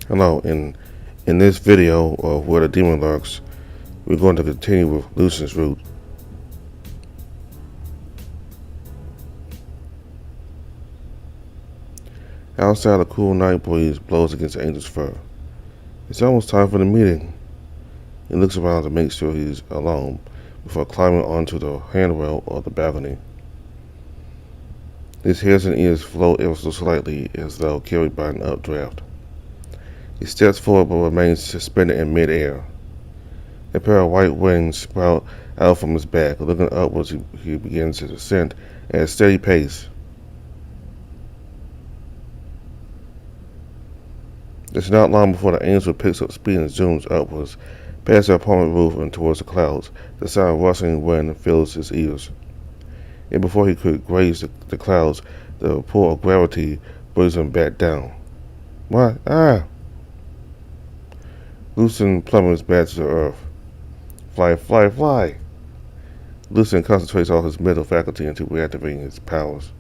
Hello, in this video of Where the Demon Lurks, we're going to continue with Lucian's route. Outside, a cool night breeze blows against the angel's fur. It's almost time for the meeting. He looks around to make sure he's alone before climbing onto the handrail of the balcony. His hairs and ears float ever so slightly as though carried by an updraft. He steps forward but remains suspended in midair. A pair of white wings sprout out from his back. Looking upwards, he begins his ascent at a steady pace. It's not long before the angel picks up speed and zooms upwards, past the apartment roof and towards the clouds. The sound of rustling wind fills his ears. And before he could graze the clouds, the pull of gravity brings him back down. What? Ah! Lucian plummets back to the earth. Fly, fly, fly! Lucian concentrates all his mental faculty into reactivating his powers.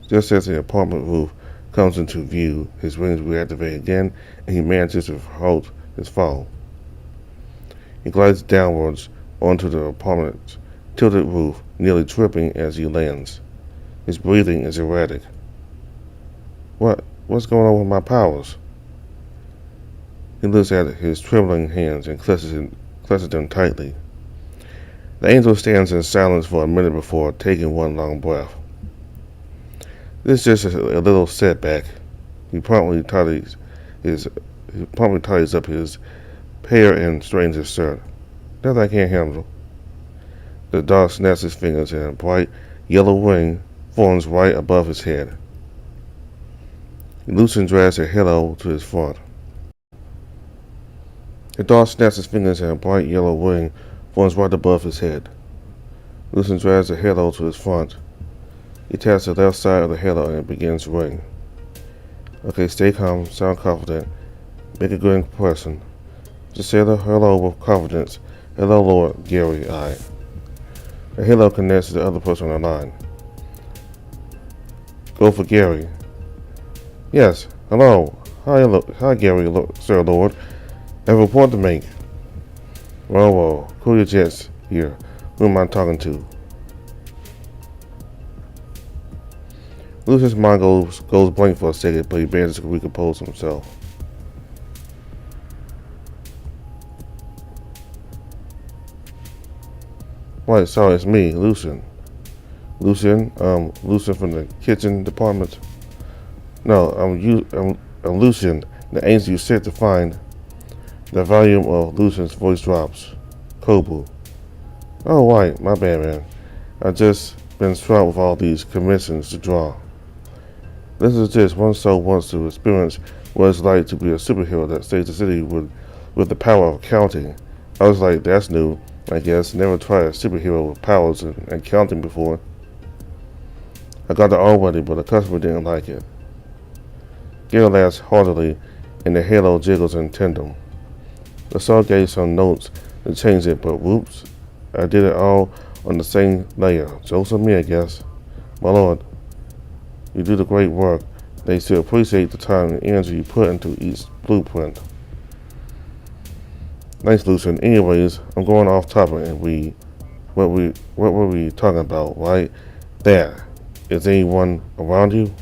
Just as the apartment roof comes into view, his wings reactivate again, and he manages to halt his fall. He glides downwards onto the apartment's tilted roof, nearly tripping as he lands. His breathing is erratic. What's going on with my powers? He looks at his trembling hands and clutches them tightly. The angel stands in silence for a minute before taking one long breath. This is just a little setback. He promptly ties up his hair and straightens his shirt. That I can't handle. The dog snaps his fingers and a bright yellow wing forms right above his head. Lucian drags a halo to his front. The dog snaps his fingers and a bright yellow wing forms right above his head. Lucian drags the halo to his front. He taps the left side of the halo and it begins to ring. Okay, stay calm, sound confident, make a good impression. Just say the hello with confidence. Hello, Lord Gary, I. The halo connects to the other person on the line. Go for Gary. Yes, hello. Hi Gary, Sir Lord. I have a report to make. Whoa, cool your jets here. Who am I talking to? Lucian's mind goes blank for a second, but he manages to recompose himself. Right, sorry, it's me, Lucian. Lucian from the kitchen department. No, I'm Lucian, the angel you sent to find. The volume of Lucian's voice drops. Kobu. Oh, right, my bad, man. I've just been swamped with all these commissions to draw. This is just one soul wants to experience what it's like to be a superhero that saves the city with the power of counting. I was like, that's new, I guess. Never tried a superhero with powers and counting before. I got it already, but the customer didn't like it. Gary laughs heartily, and the halo jiggles in tandem. The saw gave some notes to change it, but whoops, I did it all on the same layer. Joke's on me, I guess. My lord, you do the great work. They should appreciate the time and energy you put into each blueprint. Thanks, Lucian. Anyways, I'm going off topic and what were we talking about, right? There. Is anyone around you?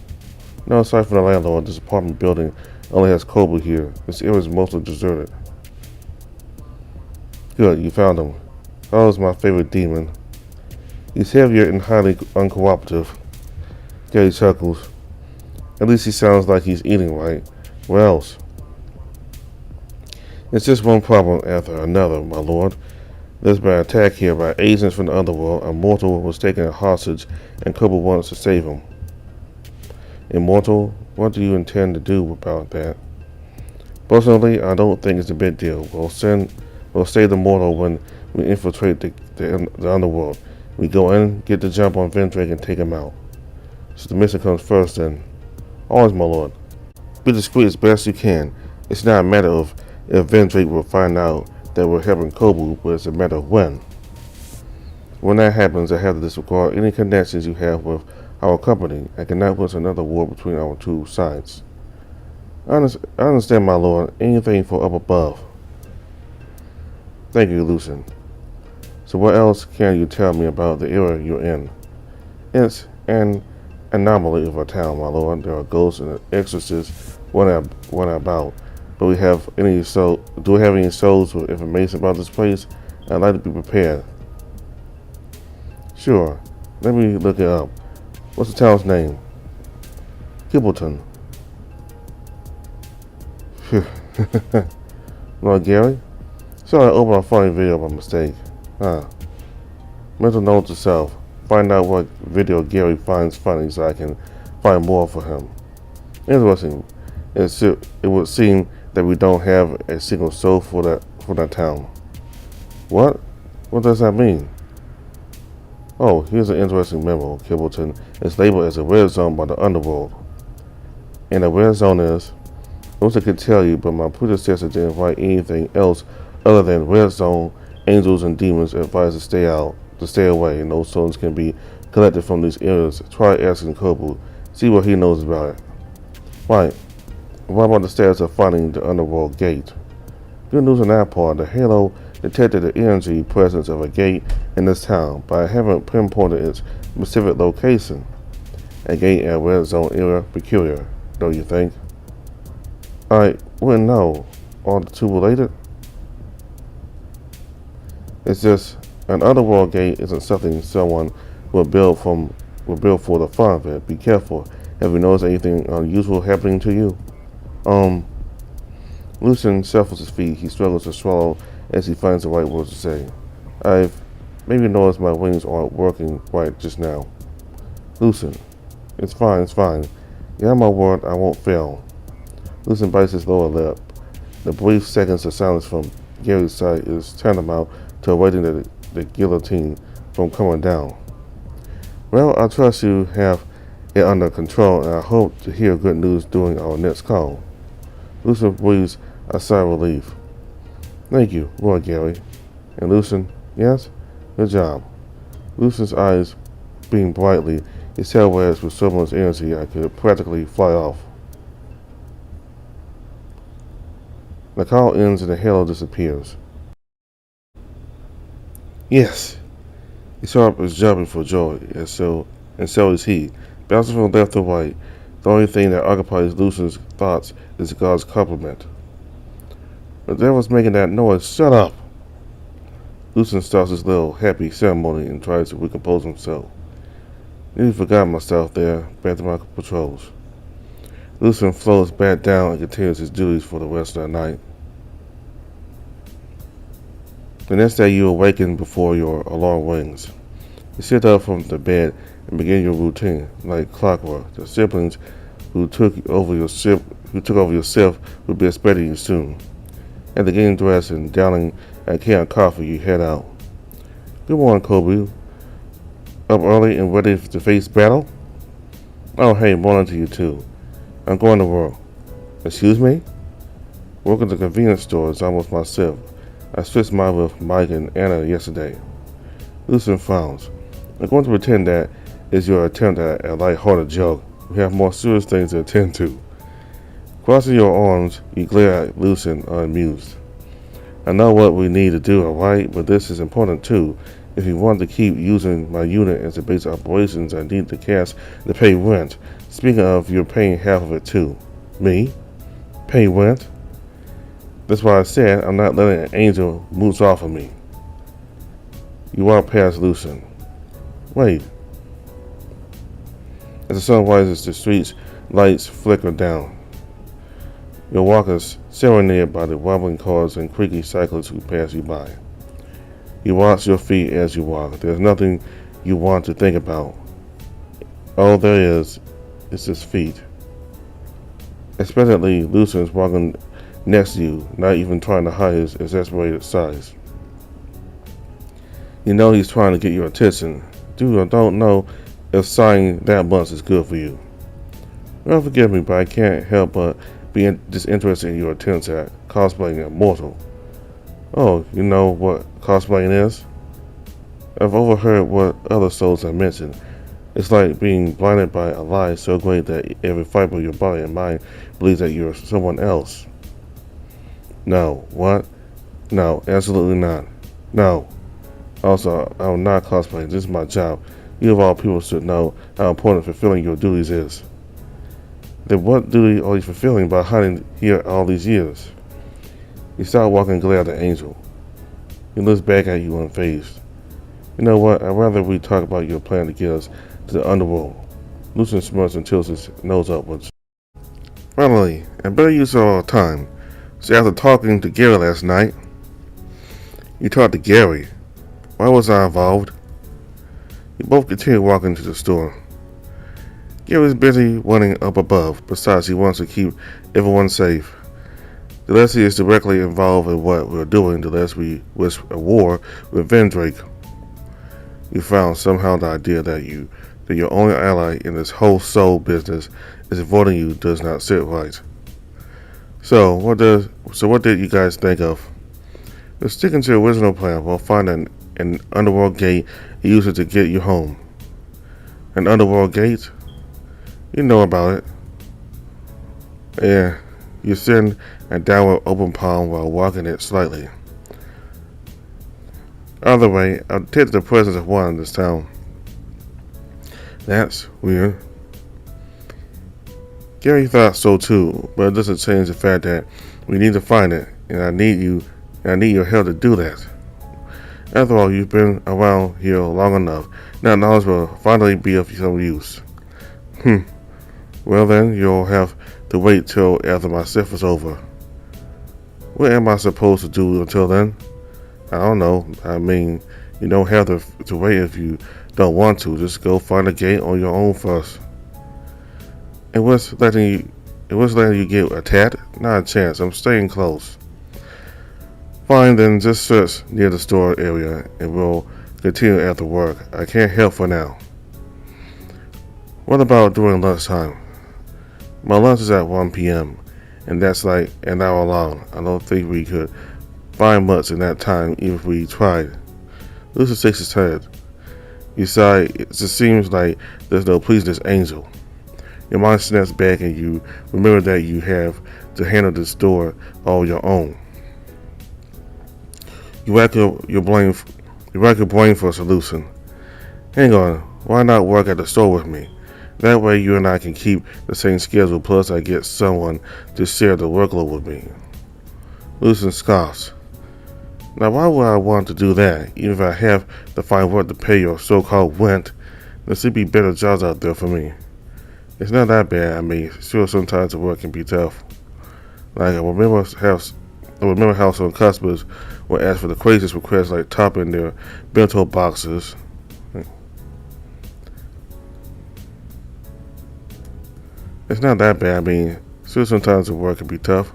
No, aside from the landlord, this apartment building only has Kobu here. This area is mostly deserted. Good, you found him. Oh, is my favorite demon. He's heavier and highly uncooperative. Gary chuckles. At least he sounds like he's eating right. What else? It's just one problem after another, my lord. There's been an attack here by agents from the underworld. A mortal was taken a hostage, and Kobu wants to save him. Immortal, what do you intend to do about that? Personally, I don't think it's a big deal. We'll save the mortal when we infiltrate the underworld. We go in, get the jump on Vendrake, and take him out. So the mission comes first, then. Always, my lord. Be discreet as best you can. It's not a matter of if Vendrake will find out that we're helping Kobu, but it's a matter of when. When that happens, I have to disregard any connections you have with our company. I cannot put another war between our two sides. I understand, my lord. Anything for up above. Thank you, Lucian. So what else can you tell me about the era you're in? It's an anomaly of our town, my lord. There are ghosts and exorcists running about. But do we have any souls with information about this place? I'd like to be prepared. Sure. Let me look it up. What's the town's name? Kibbleton. Lord Gary? Sorry, I opened a funny video by mistake. Mental note to self. Find out what video Gary finds funny so I can find more for him. Interesting. It would seem that we don't have a single soul for that town. What? What does that mean? Oh, here's an interesting memo. Kibbleton is labeled as a red zone by the underworld. And a red zone is, I wish I could tell you, but my predecessor didn't write anything else other than red zone, angels and demons advise to stay away, and no souls can be collected from these areas. Try asking Kobu, see what he knows about it. Right. What about the status of finding the underworld gate? Good news on that part. The Halo detected the energy presence of a gate in this town, but I haven't pinpointed its specific location. A gate in a red zone area peculiar, don't you think? I wouldn't know. Are the two related? It's just an underworld gate isn't something someone would build for the fun of it. Be careful. Have you noticed anything unusual happening to you? Lucian shuffles his feet. He struggles to swallow as he finds the right words to say. I've maybe noticed my wings aren't working right just now. Lucian, it's fine. You have my word, I won't fail. Lucian bites his lower lip. The brief seconds of silence from Gary's side is tantamount to awaiting the guillotine from coming down. Well, I trust you have it under control, and I hope to hear good news during our next call. Lucian breathes a sigh of relief. Thank you, Lord Gary. And Lucian, yes? Good job. Lucian's eyes beam brightly. His tail wags with so much energy I could practically fly off. The call ends and the halo disappears. Yes! Sharp is jumping for joy, and so is he, bouncing from left to right. The only thing that occupies Lucian's thoughts is God's compliment. The devil's making that noise. Shut up! Lucian starts his little happy ceremony and tries to recompose himself. Nearly forgot myself there, back to my patrols. Lucian floats back down and continues his duties for the rest of the night. The next day you awaken before your alarm rings. You sit up from the bed and begin your routine, like clockwork. The siblings who took over your shift will be expecting you soon. After getting dressed and downing a can of coffee, you head out. Good morning, Kobe. Up early and ready to face battle? Oh, hey, morning to you too. I'm going to work. Excuse me? Working at the convenience store is almost my shift. I switched mine with Mike and Anna yesterday. Lucian frowns. I'm going to pretend that is your attempt at a light-hearted joke. We have more serious things to attend to. Crossing your arms, you glare at Lucian unamused. I know what we need to do, alright, but this is important too. If you want to keep using my unit as a base of operations, I need the cash to pay rent. Speaking of, you're paying half of it too. Me? Pay rent? That's why I said I'm not letting an angel move off of me. You walk past Lucian. Wait. As the sun rises, the street's lights flicker down. Your walkers serenaded by the wobbling cars and creaky cyclists who pass you by. You watch your feet as you walk. There's nothing you want to think about. All there is his feet. Expectantly, Lucian is walking next to you, not even trying to hide his exasperated sighs. You know he's trying to get your attention. Dude, I don't know if sighing that much is good for you. Well, forgive me, but I can't help but be disinterested in your attempts at cosplaying a mortal. Oh, you know what cosplaying is? I've overheard what other souls have mentioned, It's like being blinded by a lie so great that every fiber of your body and mind believes that you're someone else. No. What? No, absolutely not. No. Also, I will not cosplay. This is my job. You of all people should know how important fulfilling your duties is. Then what duty are you fulfilling by hiding here all these years? You start walking and glare at the angel. He looks back at you unfazed. You know what? I'd rather we talk about your plan to get us to the underworld. Lucian smirks and tilts his nose upwards. Finally, and better use of our time. So after talking to Gary last night, you talked to Gary. Why was I involved? You both continue walking to the store. Gary's busy running up above. Besides, he wants to keep everyone safe. The less he is directly involved in what we're doing, the less we risk a war with Vendrake. You found somehow the idea that your only ally in this whole soul business is avoiding you does not sit right. So what did you guys think of? We're sticking to the original plan. We'll find an underworld gate and use it to get you home. An underworld gate? You know about it. Yeah, you send a downward open palm while walking it slightly. Either way, I'll take the presence of one in this town. That's weird. Gary thought so too, but it doesn't change the fact that we need to find it, and I need your help to do that. After all, you've been around here long enough. Now knowledge will finally be of some use. Well then, you'll have to wait till after my shift is over. What am I supposed to do until then? I don't know. I mean, you don't have to wait if you don't want to. Just go find a gate on your own first. And what's letting you get attacked? Not a chance. I'm staying close. Fine, then just search near the store area and we'll continue after work. I can't help for now. What about during lunchtime? My lunch is at 1 p.m. and that's like an hour long. I don't think we could find much in that time even if we tried. Lucian shakes his head. Besides, it just seems like there's no pleasing this angel. Your mind snaps back and you remember that you have to handle this store all your own. You rack your brain for a solution. Hang on, why not work at the store with me? That way you and I can keep the same schedule, plus I get someone to share the workload with me. Lucian scoffs. Now why would I want to do that? Even if I have to find work to pay your so-called rent, there should be better jobs out there for me. It's not that bad. I mean, sure, sometimes the work can be tough. Like I remember how some customers would ask for the craziest requests, like topping their bento boxes. It's not that bad. I mean, sure, sometimes the work can be tough.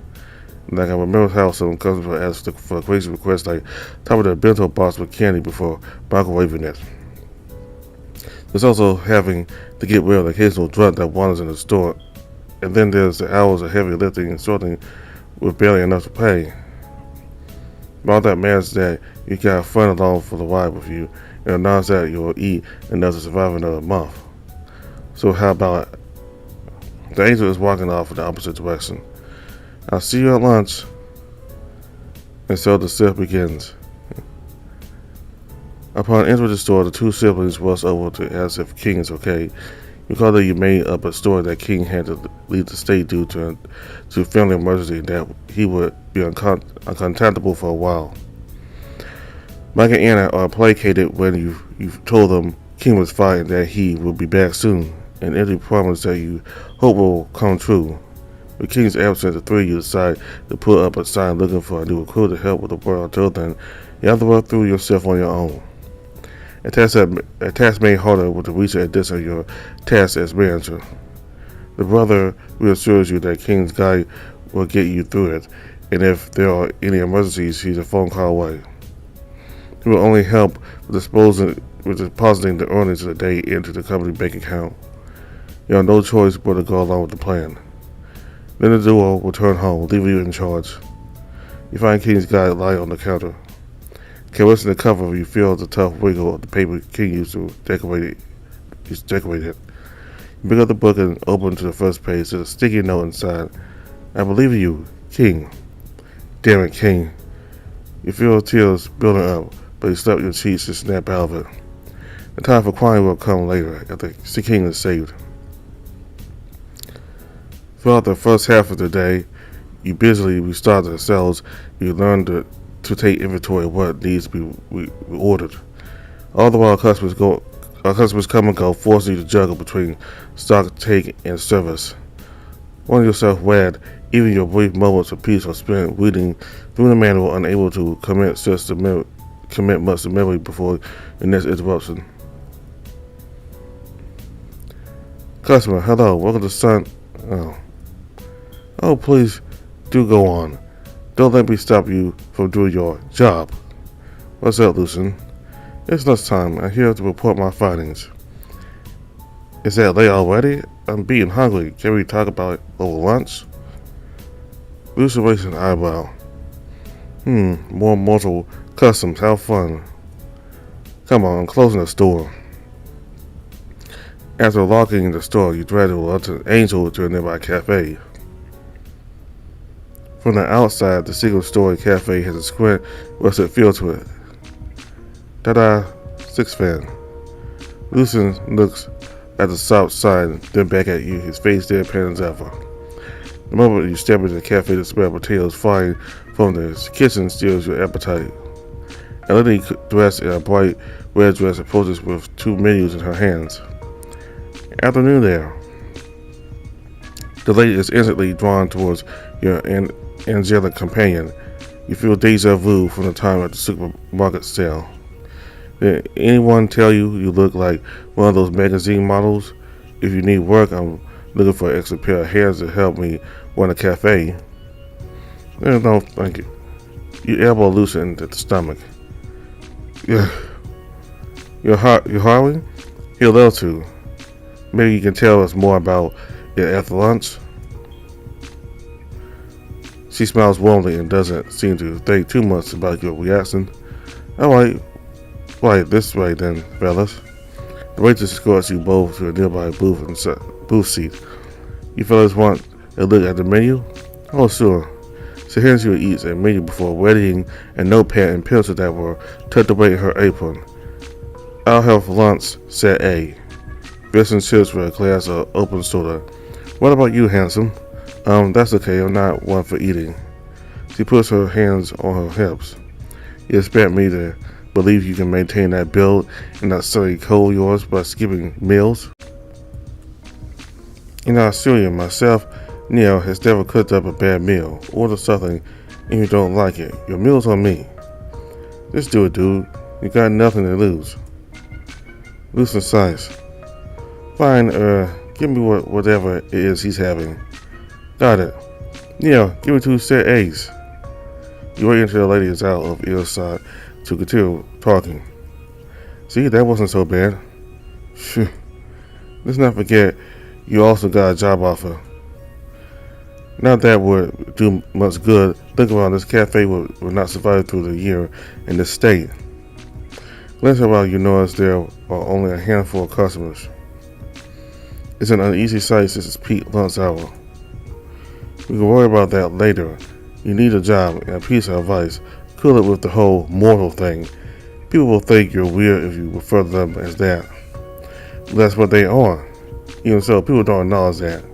Like I remember how some customers would ask for crazy requests, like topping their bento box with candy before microwaving it. There's also having to get rid of the occasional drunk that wanders in the store. And then there's the hours of heavy lifting and sorting with barely enough to pay. But all that matters is that you got a friend along for the ride with you, and announce that you'll eat enough to survive another month. So how about it? The angel is walking off in the opposite direction. I'll see you at lunch. And so the shift begins. Upon entering the store, the two siblings rush over to ask if King is okay. Recall that you made up a story that King had to leave the state due to family emergency and that he would be uncontactable for a while. Mike and Anna are placated when you've told them King was fine and that he will be back soon, an empty promise that you hope will come true. With King's absence, the three of you decide to put up a sign looking for a new recruit to help with the work. Until then, you have to work through yourself on your own. A task made harder with the recent addition of your task as manager. The brother reassures you that King's guide will get you through it, and if there are any emergencies, he's a phone call away. He will only help with depositing the earnings of the day into the company bank account. You have no choice but to go along with the plan. Then the duo will turn home, leaving you in charge. You find King's guide lying on the counter. Caressing the cover, you feel the tough wiggle of the paper King used to decorate is decorated. You pick up the book and open to the first page. There's a sticky note inside. I believe in you, King. Damn it, King. You feel tears building up, but you slap your cheeks and snap out of it. The time for crying will come later, after the King is saved. Throughout the first half of the day, you busily restart the cells. You learn to take inventory of what needs to be ordered. All the while, customers come and go, forcing you to juggle between stock take and service. Wondering yourself wed, even your brief moments of peace are spent reading through the manual, unable to commit much to memory before the next interruption. Customer, hello, welcome to Sun. Oh, please do go on. Don't let me stop you from doing your job. What's up, Lucian? It's lunchtime. I'm here to report my findings. Is that late already? I'm being hungry. Can we talk about it over lunch? Lucian raised an eyebrow. More mortal customs. How fun. Come on, I'm closing the store. After locking the store, you drag a reluctant angel to a nearby cafe. From the outside, the single-story cafe has a square rusted feel to it. Ta-da! Six fan. Lucian looks at the south side, then back at you, his face deadpan as ever. The moment you step into the cafe, the smell of potatoes frying from the kitchen steals your appetite. A lady dressed in a bright red dress approaches with two menus in her hands. Afternoon there. The lady is instantly drawn towards your angelic companion. You feel deja vu from the time at the supermarket sale. Did anyone tell you you look like one of those magazine models? If you need work, I'm looking for an extra pair of hands to help me run a cafe. No, thank you. You elbow Lucian into the stomach. You're hiring? He'll love to. Maybe you can tell us more about it after lunch. She smiles warmly and doesn't seem to think too much about your reaction. Alright, right this way then, fellas. The waitress escorts you both to a nearby booth seat. You fellas want a look at the menu? Oh, sure. She hands you each a menu before readying a notepad and pencil that were tucked away in her apron. I'll have for lunch, set A. Fish and chips with a glass of open soda. What about you, handsome? That's okay, I'm not one for eating. She puts her hands on her hips. You expect me to believe you can maintain that build and not silly cold yours by skipping meals? I assure you, myself, Neil has never cooked up a bad meal. Order something and you don't like it. Your meal's on me. Just do it, dude. You got nothing to lose. Lucian sighs. Fine, give me whatever it is he's having. Got it. Neil, give me 2 set eggs. You wait until the lady is out of earshot to continue talking. See, that wasn't so bad. Phew. Let's not forget, you also got a job offer. Not that would do much good. Think about this cafe would not survive through the year in this state. Glance around, you notice there are only a handful of customers. It's an uneasy sight since it's peak lunch hour. We can worry about that later. You need a job, and a piece of advice, cool it with the whole mortal thing. People will think you're weird if you refer to them as that. But that's what they are. Even so, people don't acknowledge that.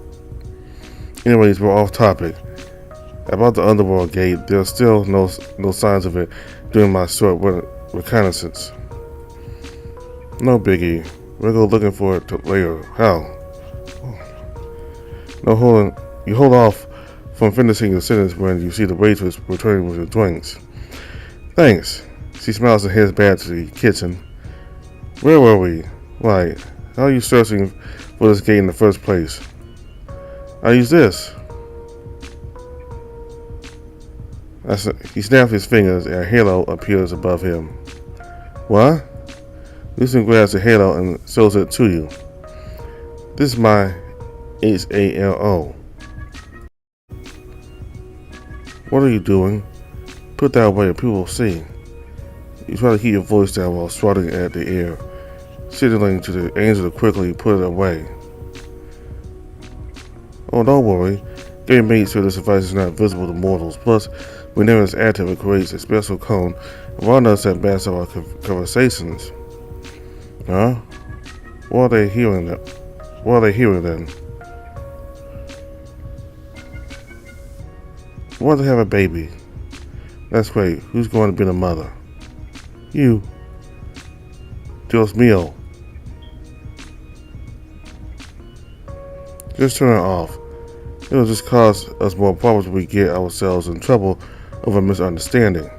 Anyways, we're off topic. About the underworld gate, there's still no signs of it during my short reconnaissance. No biggie. We'll go looking for it later. How? No, hold on. You hold off from finishing your sentence when you see the waitress returning with your drinks. Thanks. She smiles and heads back to the kitchen. Where were we? Right. How are you searching for this gate in the first place? I use this. He snaps his fingers and a halo appears above him. What? Lucian grabs the halo and shows it to you. This is my HALO. What are you doing? Put that away or people will see. You try to keep your voice down while swatting at the air. signaling to the angel to quickly put it away. Oh, don't worry. Getting made sure this device is not visible to mortals. Plus, whenever it's active, it creates a special cone around us that backs up our conversations. Huh? What are they hearing then? Want to have a baby. That's great. Who's going to be the mother? You. Dios mío. Just turn it off. It'll just cause us more problems when we get ourselves in trouble over misunderstanding.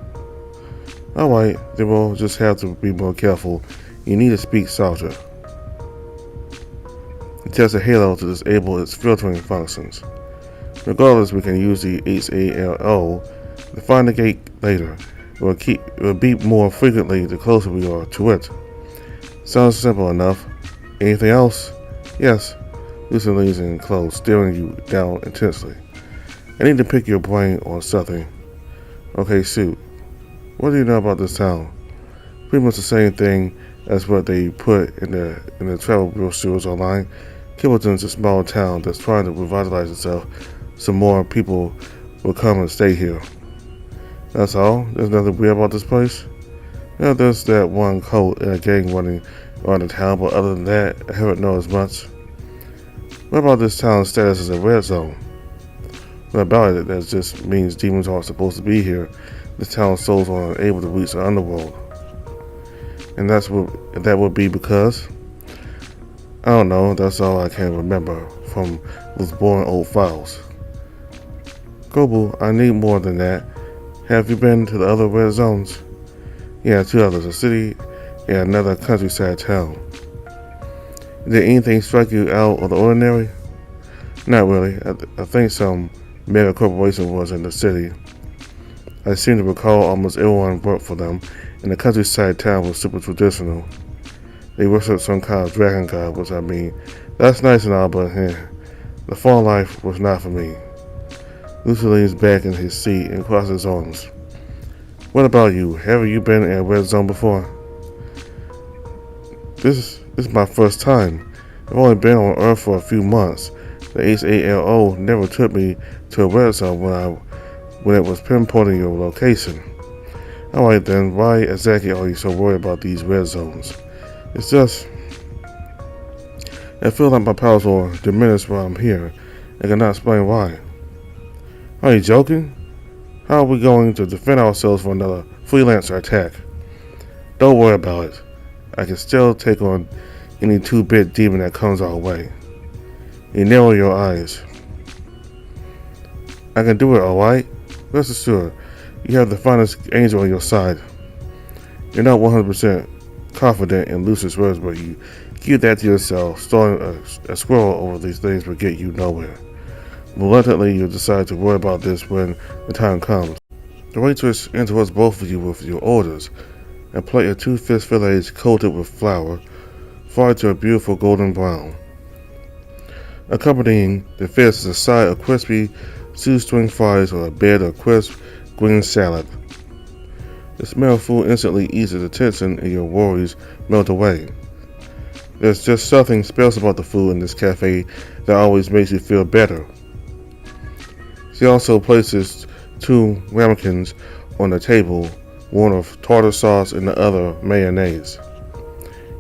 Alright, then we'll just have to be more careful. You need to speak softer. Test the halo to disable its filtering functions. Regardless, we can use the HALO to find the gate later. It will beep more frequently the closer we are to it. Sounds simple enough. Anything else? Yes. Lucian leans in close, staring you down intensely. I need to pick your brain on something. Okay, shoot. What do you know about this town? Pretty much the same thing as what they put in the travel brochures online. Kimbleton's a small town that's trying to revitalize itself so more people will come and stay here. That's all? There's nothing weird about this place? Yeah, there's that one cult and a gang running around the town, but other than that, I haven't noticed much. What about this town's status as a red zone? What about it? That just means demons aren't supposed to be here. This town's souls are unable to reach the underworld. And that would be because? I don't know, that's all I can remember from those boring old files. Gobu, I need more than that. Have you been to the other red zones? Yeah, 2 others, a city and another countryside town. Did anything strike you out of the ordinary? Not really. I think some mega corporation was in the city. I seem to recall almost everyone worked for them, and the countryside town was super traditional. They worshiped some kind of dragon god, which I mean, that's nice and all, but the farm life was not for me. Lucian leans back in his seat and crosses his arms. What about you? Have you been in a red zone before? This is my first time. I've only been on Earth for a few months. The HALO never took me to a red zone when it was pinpointing your location. Alright then, why exactly are you so worried about these red zones? It's just, I feel like my powers will diminish while I'm here. I cannot explain why. Are you joking? How are we going to defend ourselves from another freelancer attack? Don't worry about it. I can still take on any 2-bit demon that comes our way. You narrow your eyes. I can do it, alright? Rest assured, you have the finest angel on your side. You're not 100% confident in Lucian's words, but you keep that to yourself. Starting a squirrel over these things will get you nowhere. Reluctantly, you decide to worry about this when the time comes. The waitress interrupts both of you with your orders. A plate of 2 fish fillets coated with flour, fried to a beautiful golden brown. Accompanying the fish is a side of crispy shoestring fries or a bed of crisp green salad. The smell of food instantly eases the tension and your worries melt away. There's just something special about the food in this cafe that always makes you feel better. She also places 2 ramekins on the table, one of tartar sauce and the other mayonnaise.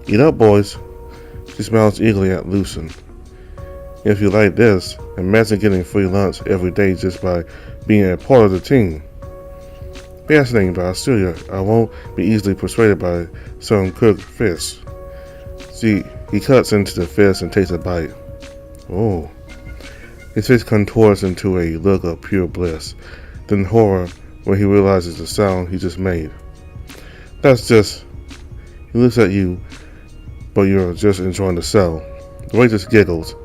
Eat up, boys. She smiles eagerly at Lucian. If you like this, imagine getting free lunch every day just by being a part of the team. Fascinating, but I assure you, I won't be easily persuaded by some cooked fish. He cuts into the fish and takes a bite. Oh. His face contours into a look of pure bliss, then horror when he realizes the sound he just made. That's just... He looks at you, but you're just enjoying the show. The waitress giggles.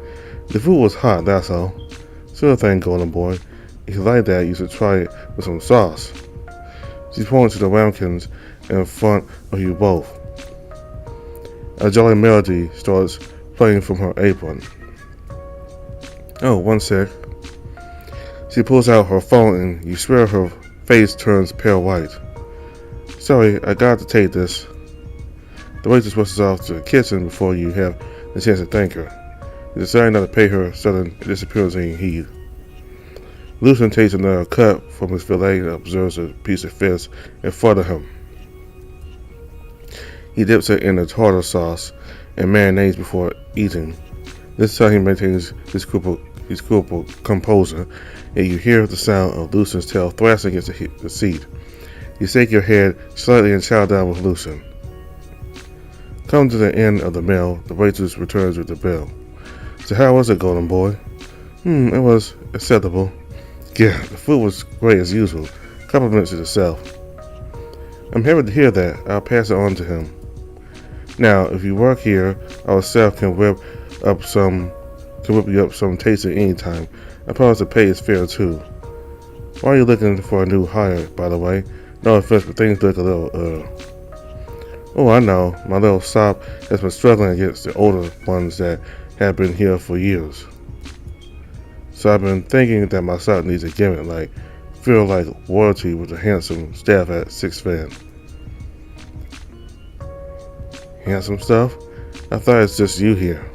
The food was hot, that's all. Sure thing, golden boy. If you like that, you should try it with some sauce. She points to the ramekins in front of you both. A jolly melody starts playing from her apron. Oh, one sec. She pulls out her phone and you swear her face turns pale white. Sorry, I got to take this. The waitress rushes off to the kitchen before you have the chance to thank her. You decide not to pay her sudden disappearance any heed. Lucian takes another cut from his fillet and observes a piece of fish in front of him. He dips it in the tartar sauce and mayonnaise before eating. This time he maintains his cool composure, and you hear the sound of Lucian's tail thrashing against the seat. You shake your head slightly and chow down with Lucian. Come to the end of the meal, the waitress returns with the bill. So how was it, golden boy? It was acceptable. Yeah, the food was great as usual. Compliments to yourself. I'm happy to hear that. I'll pass it on to him. Now, if you work here, our staff can whip you up some tasting anytime. I promise the pay is fair too. Why are you looking for a new hire, by the way? No offense, but things look a little, Oh, I know. My little sop has been struggling against the older ones that have been here for years. So I've been thinking that my sop needs a gimmick, like feel like royalty with the handsome staff at Six Fan. Handsome stuff? I thought it's just you here.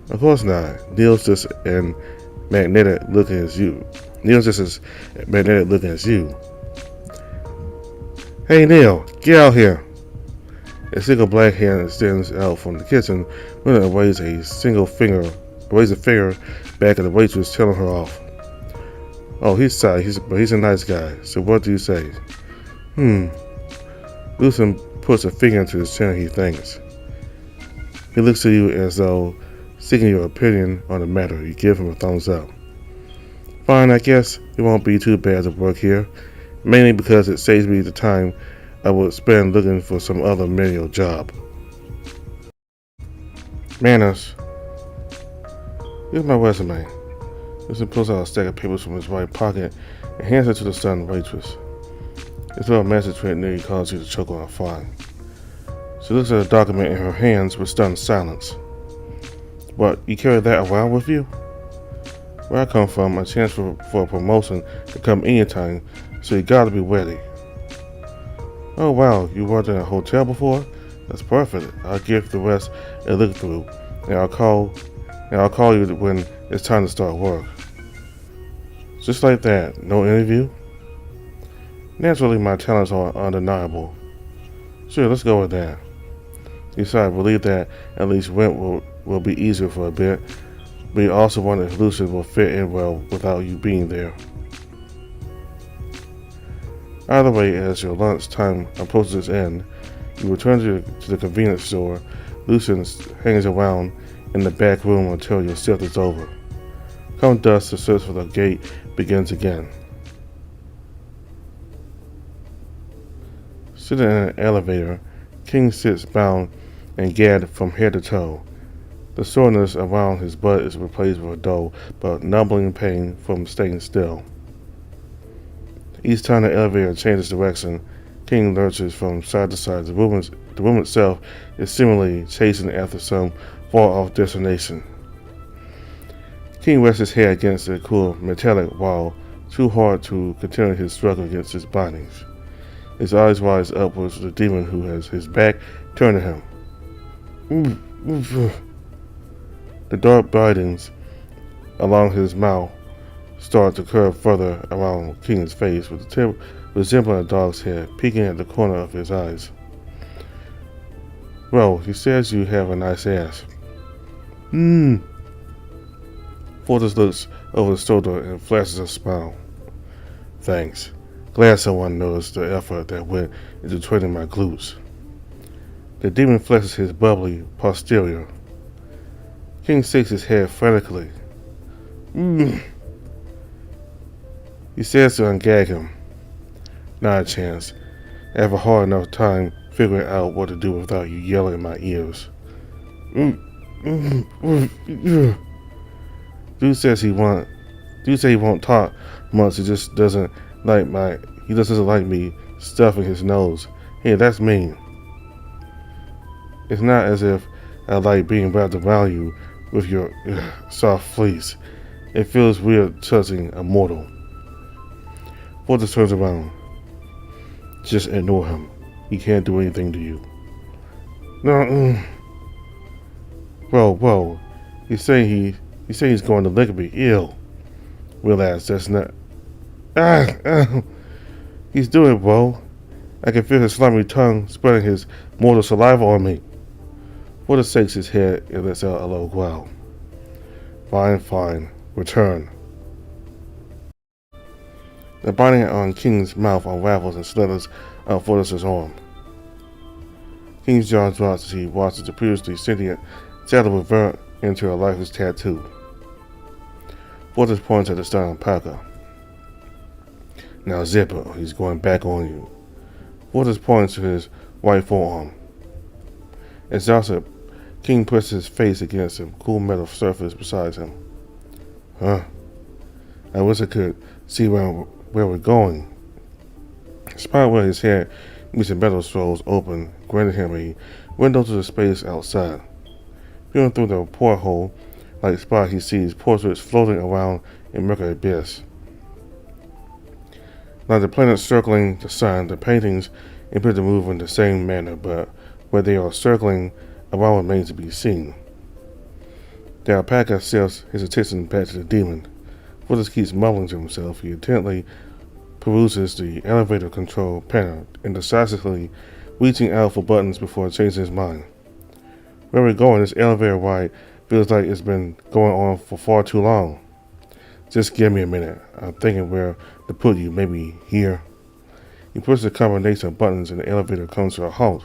Of course not. Neil's just as magnetic looking as you. Hey Neil, get out here. A single black hand extends out from the kitchen when it waves a finger back at the waitress, telling her off. Oh, he's sorry, but he's a nice guy. So what do you say? Lucian puts a finger into his chin and he thinks. He looks at you as though seeking your opinion on the matter. You give him a thumbs up. Fine, I guess it won't be too bad to work here, mainly because it saves me the time I would spend looking for some other menial job. Manners. Here's my resume. Lucian pulls out a stack of papers from his right pocket and hands it to the stunned waitress. His little magistrate nearly causes you to choke on a fly. She looks at the document in her hands with stunned silence. What, you carry that around with you? Where I come from, a chance for a promotion to come anytime, so you gotta be ready. Oh wow, you worked in a hotel before? That's perfect. I'll give the rest a look through, and I'll call you when it's time to start work. Just like that, no interview? Naturally, my talents are undeniable. Sure, let's go with that. Besides, I believe that at least rent will be easier for a bit, but you also wonder if Lucian will fit in well without you being there. Either way, as your lunch time approaches its end, you return to the convenience store. Lucian hangs around in the back room until your shift is over. Come dusk, the search for the gate begins again. Sitting in an elevator, King sits bound and gagged from head to toe. The soreness around his butt is replaced with a dull but numbing pain from staying still. Each time the elevator changes direction, King lurches from side to side. The room itself is seemingly chasing after some far-off destination. King rests his head against the cool metallic wall, too hard to continue his struggle against his bindings. His eyes rise upwards to the demon who has his back turned to him. The dark bindings along his mouth start to curve further around King's face, with the tip resembling a dog's head peeking at the corner of his eyes. Well, he says you have a nice ass. Fortress looks over his shoulder and flashes a smile. Thanks. Glad someone noticed the effort that went into training my glutes. The demon flexes his bubbly posterior. King shakes his head frantically. He says to ungag him. Not a chance. I have a hard enough time figuring out what to do without you yelling in my ears. Dude say he won't talk much. He just doesn't like me stuffing his nose. Hey, that's mean. It's not as if I like being wrapped around you with your soft fleece. It feels weird touching a mortal. Fortress turns around. Just ignore him. He can't do anything to you. No, whoa. He's going to lick me. Ew. Realize that's not. Ah. He's doing it, bro. I can feel his slimy tongue spreading his mortal saliva on me. Porter shakes his head and lets out a low growl. Fine. Return. The binding on King's mouth unravels and slithers out Fortis' arm. King's jaw drops as he watches the previously sentient shadow revert into a lifeless tattoo. Fortis points at the stun Parker. Now Zipper, he's going back on you. Fortis points to his right forearm. Exhausted, King puts his face against the cool metal surface beside him. Huh? I wish I could see where we're going. The spot where his head meets the metal scrolls open granted him a window to the space outside. Peering through the porthole, like spot he sees portraits floating around in murky abyss. Like the planets circling the sun, the paintings appear to move in the same manner, but where they are circling around remains to be seen. The alpaca shifts his attention back to the demon. Fortis keeps mumbling to himself. He intently peruses the elevator control panel, indecisively reaching out for buttons before changing his mind. Where we're going, this elevator ride feels like it's been going on for far too long. Just give me a minute. I'm thinking where to put you, maybe here. He pushes a combination of buttons and the elevator comes to a halt.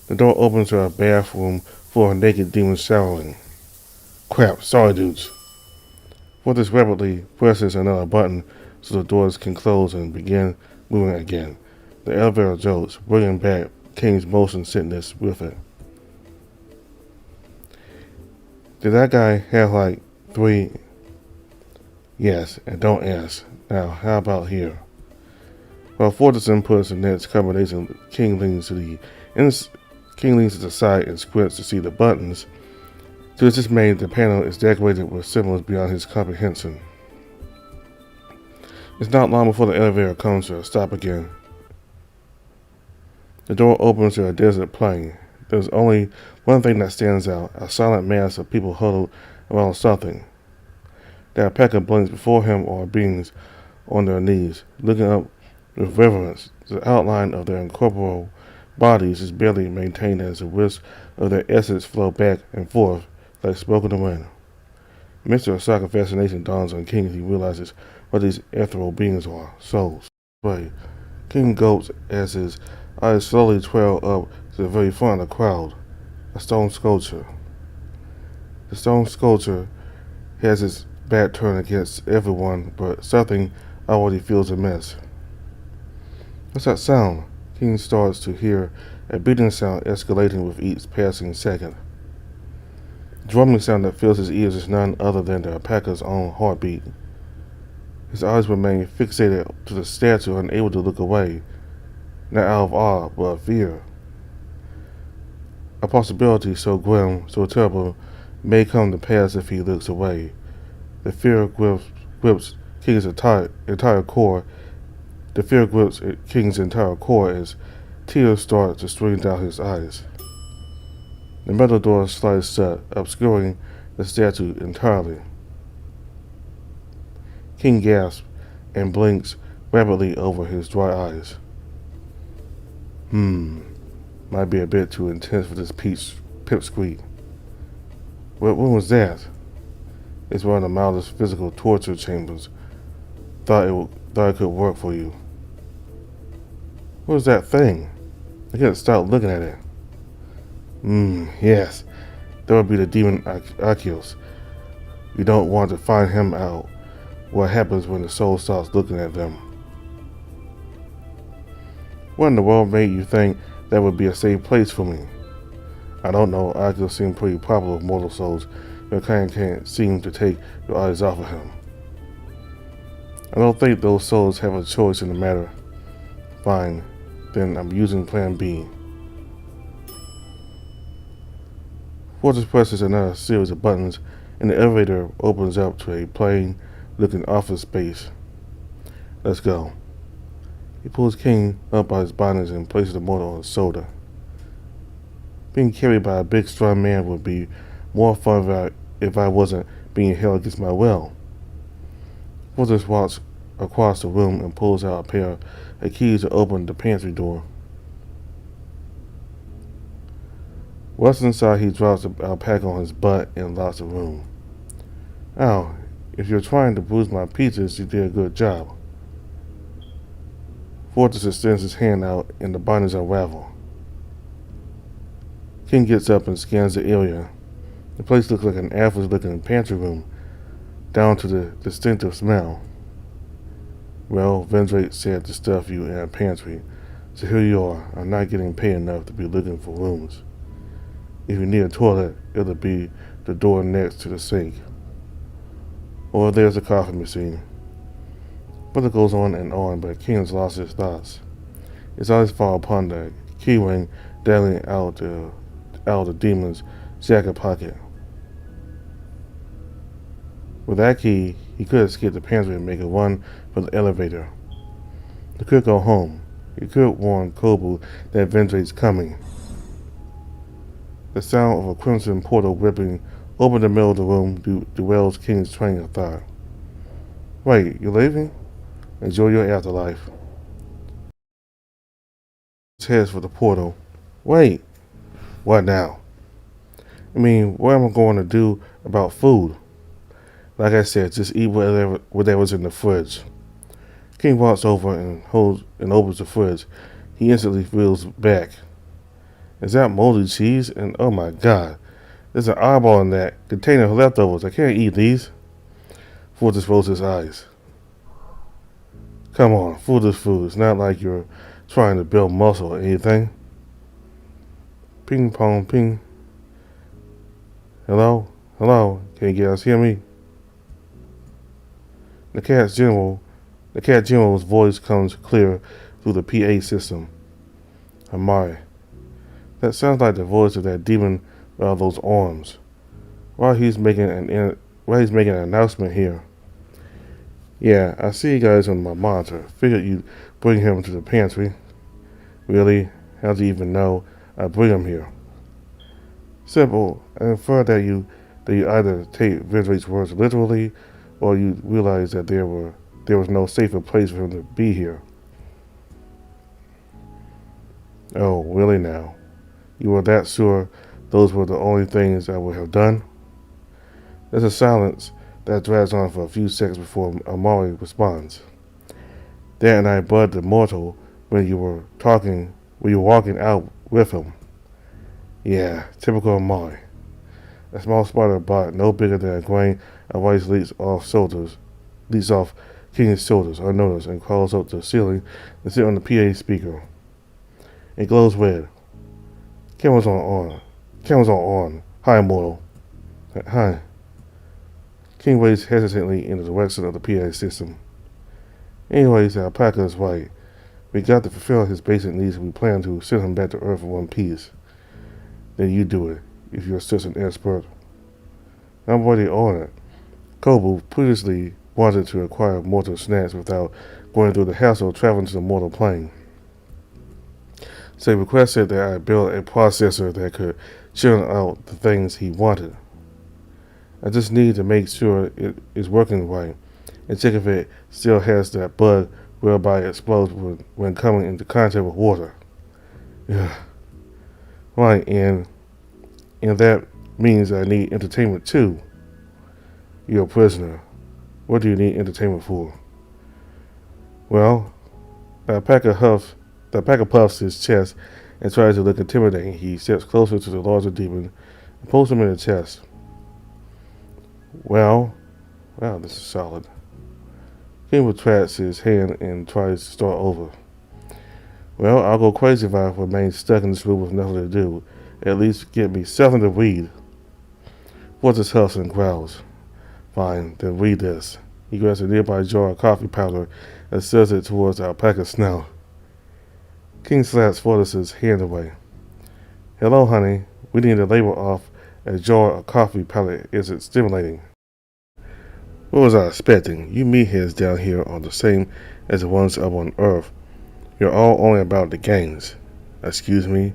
The door opens to a bathroom full of naked demons showering. Crap, sorry dudes. Fortis rapidly presses another button so the doors can close and begin moving again. The elevator jolts, bringing back King's motion sickness with it. Did that guy have like 3? Yes, and don't ask. Now, how about here? While Fortis inputs the next combination, King leans to the side and squints to see the buttons. To his dismay, the panel is decorated with symbols beyond his comprehension. It's not long before the elevator comes to a stop again. The door opens to a desert plain. There's only one thing that stands out, a silent mass of people huddled around something. The alpaca blinks before him are beings on their knees, looking up with reverence. The outline of their incorporeal bodies is barely maintained as the wisps of their essence flow back and forth like spoken wind. A mixture of shock and fascination dawns on King as he realizes what these ethereal beings are, souls. King gulps as his eyes slowly trail up to the very front of the crowd. A stone sculpture. The stone sculpture has its back turned against everyone, but something already feels amiss. What's that sound? King starts to hear a beating sound escalating with each passing second. The drumming sound that fills his ears is none other than the alpaca's own heartbeat. His eyes remain fixated to the statue, unable to look away, not out of awe, but of fear. A possibility so grim, so terrible, may come to pass if he looks away. The fear grips King's entire core. The fear grips King's entire core as tears start to stream down his eyes. The metal door slides shut, obscuring the statue entirely. King gasps and blinks rapidly over his dry eyes. Might be a bit too intense for this pipsqueak. What was that? It's one of the mildest physical torture chambers. Thought it could work for you. What was that thing? I couldn't stop looking at it. Yes. That would be the demon Arceus. You don't want to find him out. What happens when the soul starts looking at them? What in the world made you think that would be a safe place for me? I don't know. Arceus seemed pretty popular with mortal souls. Your kind can't seem to take your eyes off of him. I don't think those souls have a choice in the matter. Fine. Then I'm using Plan B. Fortis presses another series of buttons, and the elevator opens up to a plain-looking office space. Let's go. He pulls King up by his bindings and places the motor on his shoulder. Being carried by a big strong man would be more fun if I wasn't being held against my will. Fortress walks across the room and pulls out a pair of keys to open the pantry door. Once inside, he drops the alpaca on his butt and locks the room. "Ow, if you're trying to bruise my peaches, you did a good job." Fortress extends his hand out and the bindings unravel. King gets up and scans the area. The place looks like an average-looking pantry room, down to the distinctive smell. "Well, Vendrate said to stuff you in a pantry, so here you are. I'm not getting paid enough to be looking for rooms. If you need a toilet, it'll be the door next to the sink. Or there's a coffee machine." But it goes on, but King's lost his thoughts. His eyes fall upon the key ring dangling out of the demon's jacket pocket. With that key, he could escape the pantry and make a run for the elevator. He could go home. He could warn Kobu that Vendrate's coming. The sound of a crimson portal ripping open the middle of the room derails King's train of thought. "Wait, you're leaving? Enjoy your afterlife." He heads for the portal. "Wait, what now?" "I mean, what am I going to do about food?" "Like I said, just eat whatever's in the fridge." King walks over and opens the fridge. He instantly feels back. Is that moldy cheese? And oh my god, there's an eyeball in that container of leftovers. I can't eat these. Fortress rolls his eyes. "Come on, food is food. It's not like you're trying to build muscle or anything." Ping pong ping. "Hello? Hello? Can you guys hear me?" The cat general's voice comes clear through the PA system. "Amari. That sounds like the voice of that demon with those arms. Why he's making an announcement here." "Yeah, I see you guys on my monitor. Figured you'd bring him to the pantry." "Really? How do you even know I bring him here?" "Simple. I infer that you either take Vendrate's words literally, or you realize that there was no safer place for him to be here." "Oh, really now? You were that sure those were the only things I would have done?" There's a silence that drags on for a few seconds before Amari responds. "Dad and I bugged the mortal when you were walking out with him." "Yeah, typical Amari. A small spider bot no bigger than a grain of rice leaps off King's shoulders unnoticed and crawls up to the ceiling and sits on the PA speaker. It glows red. Cameras on. Hi, mortal." "Hi." King waves hesitantly in the direction of the PA system. "Anyways, the alpaca is right. We got to fulfill his basic needs and we plan to send him back to Earth in one piece. Then you do it, if you're such an expert." "I'm already on it." Kobu previously wanted to acquire mortal snacks without going through the hassle of traveling to the mortal plane. So he requested that I build a processor that could churn out the things he wanted. I just need to make sure it is working right and check if it still has that bug whereby it explodes when coming into contact with water. Yeah. Right, and that means I need entertainment too. You're a prisoner. What do you need entertainment for? Well, the alpaca puffs his chest and tries to look intimidating. He steps closer to the larger demon and pulls him in the chest. Wow, this is solid. King retracts his hand and tries to start over. "Well, I'll go crazy if I remain stuck in this room with nothing to do. At least get me something to read." Fortress huffs and growls. "Fine, then read this." He grabs a nearby jar of coffee powder and serves it towards the alpaca's snout. King slaps Fortress's hand away. "Hello, honey. We need to label off a jar of coffee powder. Is it stimulating?" "What was I expecting? You meatheads down here are the same as the ones up on Earth. You're all only about the gains." "Excuse me?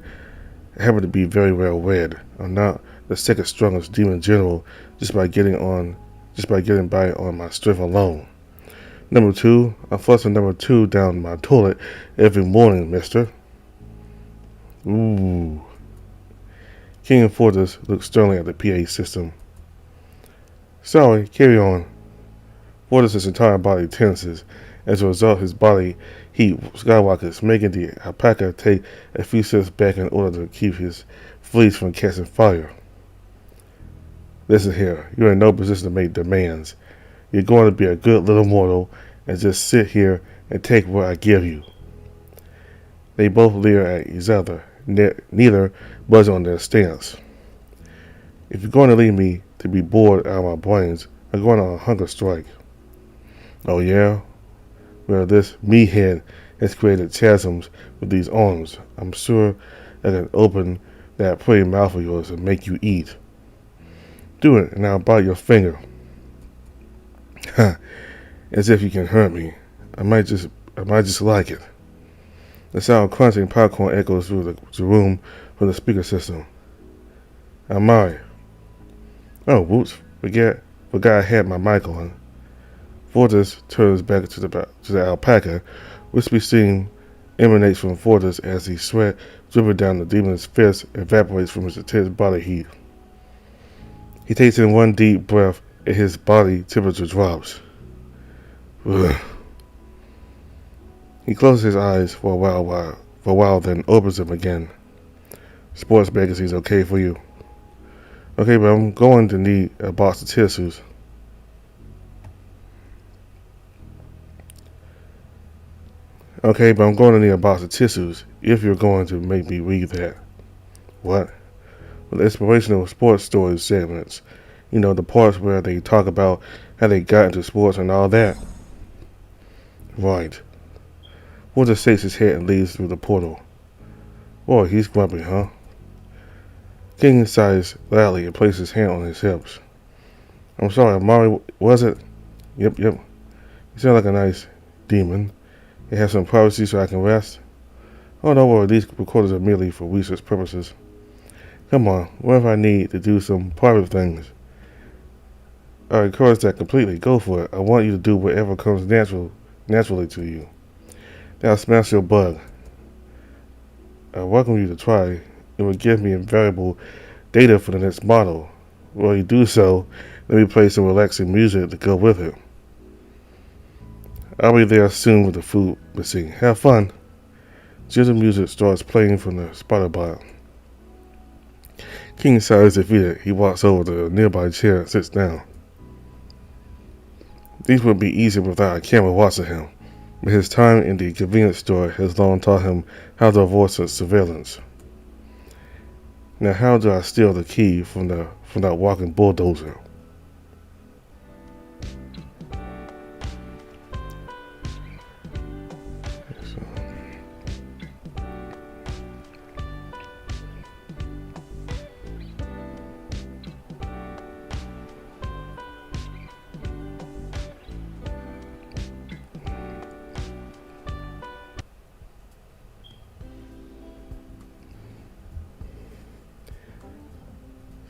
I happen to be very well read. I'm not the second strongest demon general just by getting by on my strength alone. Number 2, I'm flushing number 2 down my toilet every morning, mister. Ooh. King Fortis looked sternly at the PA system. Sorry, carry on. Fortis' entire body tenses. As a result, his body heat skyrockets, making the alpaca take a few steps back in order to keep his fleas from catching fire. Listen here, you're in no position to make demands. You're going to be a good little mortal and just sit here and take what I give you. They both leer at each other, neither budging on their stance. If you're going to leave me to be bored out of my brains, I'm going on a hunger strike. Oh yeah? Well, this meathead has created chasms with these arms. I'm sure I can open that pretty mouth of yours and make you eat. Do it, and I'll bite your finger. Ha! As if you can hurt me. I might just like it. The sound of crunching popcorn echoes through the room from the speaker system. Am I? Oh, whoops! Forgot I had my mic on. Fortis turns back to the alpaca, wispy steam emanates from Fortis as the sweat dripping down the demon's fist evaporates from his intense body heat. He takes in one deep breath and his body temperature drops. Ugh. He closes his eyes for a while, then opens them again. Sports magazine's okay for you? Okay, but I'm going to need a box of tissues. Okay, but I'm going to need a box of tissues if you're going to make me read that. What? Well, the inspirational sports stories segments. You know, the parts where they talk about how they got into sports and all that. Right. Walter shakes his head and leaves through the portal. Boy, he's grumpy, huh? King sighs loudly and places his hand on his hips. I'm sorry, Amari, was it? Yep. You sound like a nice demon. You have some privacy so I can rest? Oh, no worry, these recorders are merely for research purposes. Come on, what if I need to do some private things? I encourage that completely. Go for it. I want you to do whatever comes naturally to you. Now smash your bug. I welcome you to try. It will give me invaluable data for the next model. While you do so, let me play some relaxing music to go with it. I'll be there soon with the food machine. Have fun. Gentle music starts playing from the spider bot. King sighs defeated. He walks over to a nearby chair and sits down. These would be easy without a camera watching him, but his time in the convenience store has long taught him how to avoid such surveillance. Now, how do I steal the key from that walking bulldozer?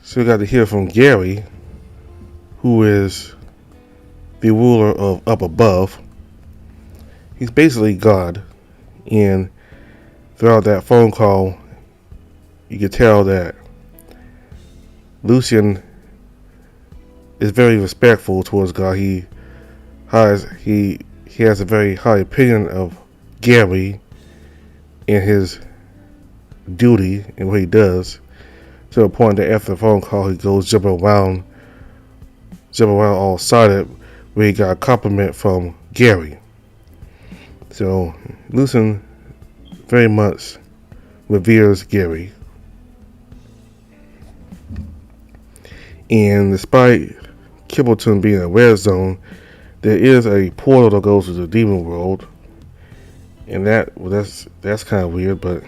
So we got to hear from Gary, who is the ruler of up above. He's basically God, and throughout that phone call, you could tell that Lucian is very respectful towards God. He has a very high opinion of Gary and his duty and what he does. To the point that after the phone call, he goes jumping around all excited, where he got a compliment from Gary. So Lucian very much reveres Gary. And despite Kibbleton being a red zone, there is a portal that goes to the demon world. And that's kind of weird, but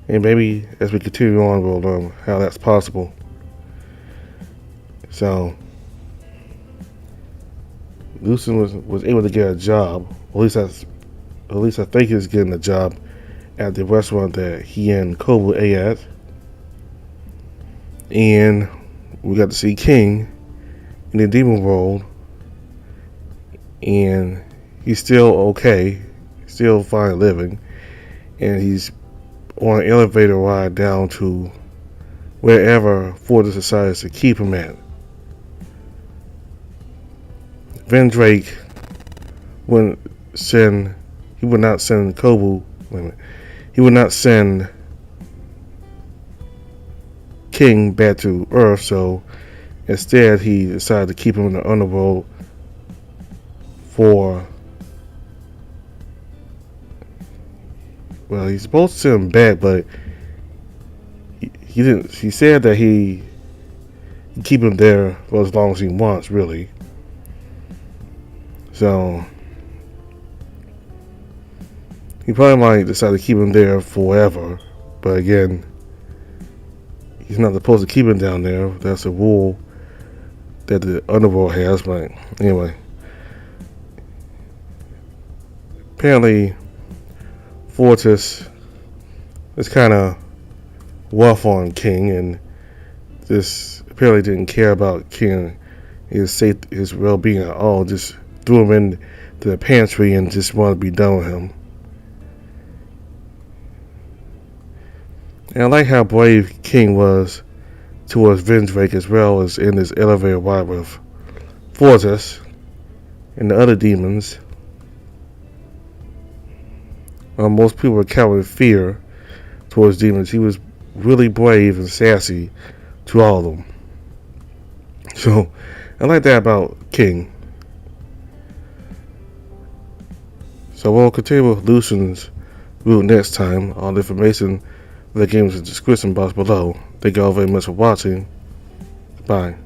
and maybe as we continue on, we'll learn how that's possible. So Lucian was able to get a job. At least I think he's getting a job at the restaurant that he and Kobu ate at. And we got to see King in the demon world. And he's still okay, still fine living. And he's on an elevator ride down to wherever Fortress decides to keep him at. Vendrake would not send Kobu. He would not send King back to Earth, so instead he decided to keep him in the underworld he's supposed to send him back, but he didn't. He said that he keep him there for as long as he wants, really. So he probably might decide to keep him there forever, but again, he's not supposed to keep him down there. That's a rule that the underworld has. But anyway, apparently Fortress is kind of rough on King, and just apparently didn't care about King, his well-being at all. Just threw him into the pantry and just wanted to be done with him. And I like how brave King was towards Vendrake, as well as in his elevator ride with Fortress and the other demons. Most people are cowering fear towards demons. He was really brave and sassy to all of them. So I like that about King. So we'll continue with Lucian's route next time. All the information for the game is in the description box below. Thank you all very much for watching. Bye.